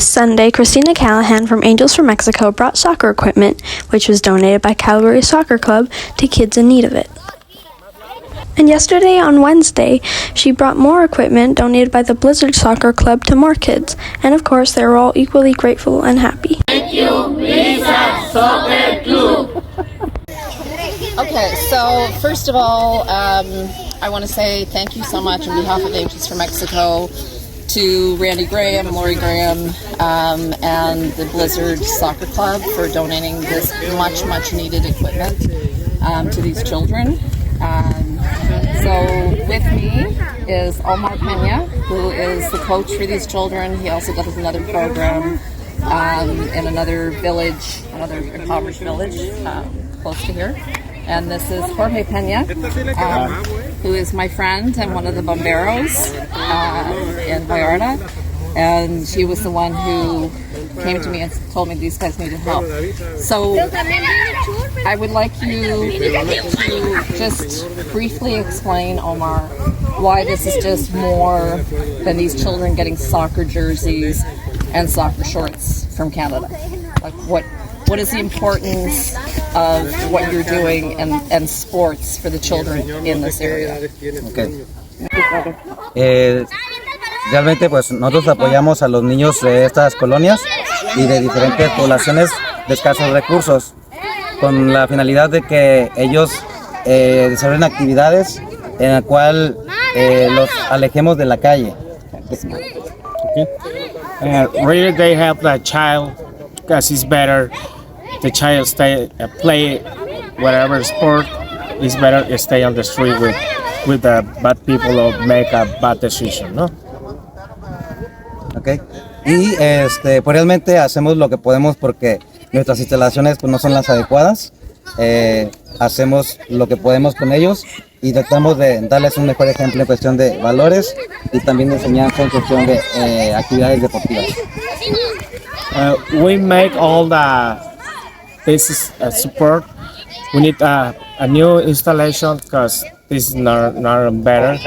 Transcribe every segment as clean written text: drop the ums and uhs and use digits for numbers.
This Sunday, Christina Callahan from Angels for Mexico brought soccer equipment, which was donated by Calgary Soccer Club, to kids in need of it. And yesterday, on Wednesday, she brought more equipment donated by the Blizzard Soccer Club to more kids. And of course, they were all equally grateful and happy. Thank you, Lisa Soccer Club. Okay, so first of all, I want to say thank you so much on behalf of Angels for Mexico to Randy Graham, Lori Graham, and the Blizzard Soccer Club for donating this much needed equipment to these children. So with me is Omar Pena, who is the coach for these children. He also does another program in another village, another impoverished village close to here. And this is Jorge Pena, who is my friend and one of the bomberos in Vallarta. And he was the one who came to me and told me these guys needed help. So I would like you to just briefly explain, Omar, why this is just more than these children getting soccer jerseys and soccer shorts from Canada. Like what is the importance of what you're doing and sports for the children in this area? Okay. Realmente pues nosotros apoyamos a los niños de estas colonias y de diferentes poblaciones de escasos recursos con la finalidad de que ellos desarrollen actividades en la cual los alejemos de la calle. Okay. Really they help the child because it's better the child stay play whatever sport. It's better stay on the street with the bad people or make a bad decision, ¿no? Okay. Y pues realmente hacemos lo que podemos porque nuestras instalaciones pues no son las adecuadas. Hacemos lo que podemos con ellos y tratamos de darles un mejor ejemplo en cuestión de valores y también de enseñanza en cuestión de actividades deportivas. We make all this support. We need a new installation because this is not better,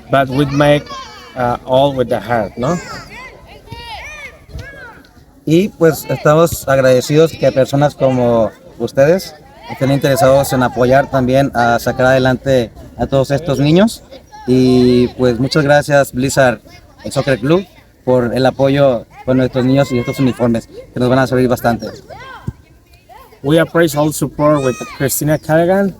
but we make all with the heart, ¿no? Y pues estamos agradecidos que personas como ustedes estén interesados en apoyar también a sacar adelante a todos estos niños. Y pues muchas gracias Blizzard Soccer Club por el apoyo con nuestros niños y estos uniformes que nos van a servir bastante. We appreciate all support with Christina Callahan,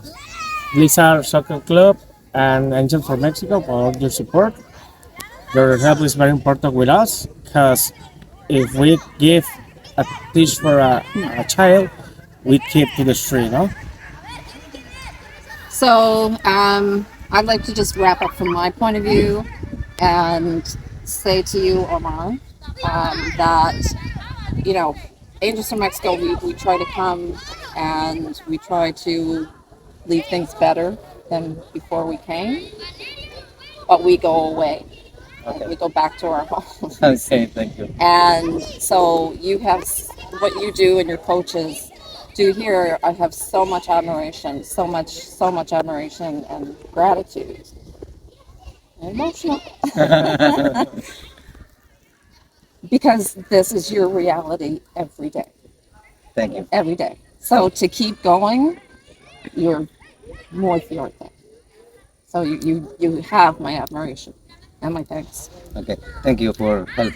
Blizzard Soccer Club, and Angels for Mexico for all your support. Your help is very important with us because if we give a dish for a child, we keep to the street, no? So I'd like to just wrap up from my point of view and say to you, Omar, that, you know, Angels from Mexico, we try to come and we try to leave things better than before we came, but we go away. Okay. We go back to our homes. Okay, thank you. And so you have what you do and your coaches do here. I have so much admiration, so much admiration and gratitude. I'm emotional. Because this is your reality every day. Thank you. Every day. So to keep going, you're more fuerte. So you have my admiration and my thanks. Okay, thank you for help.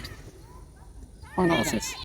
Buenas noches.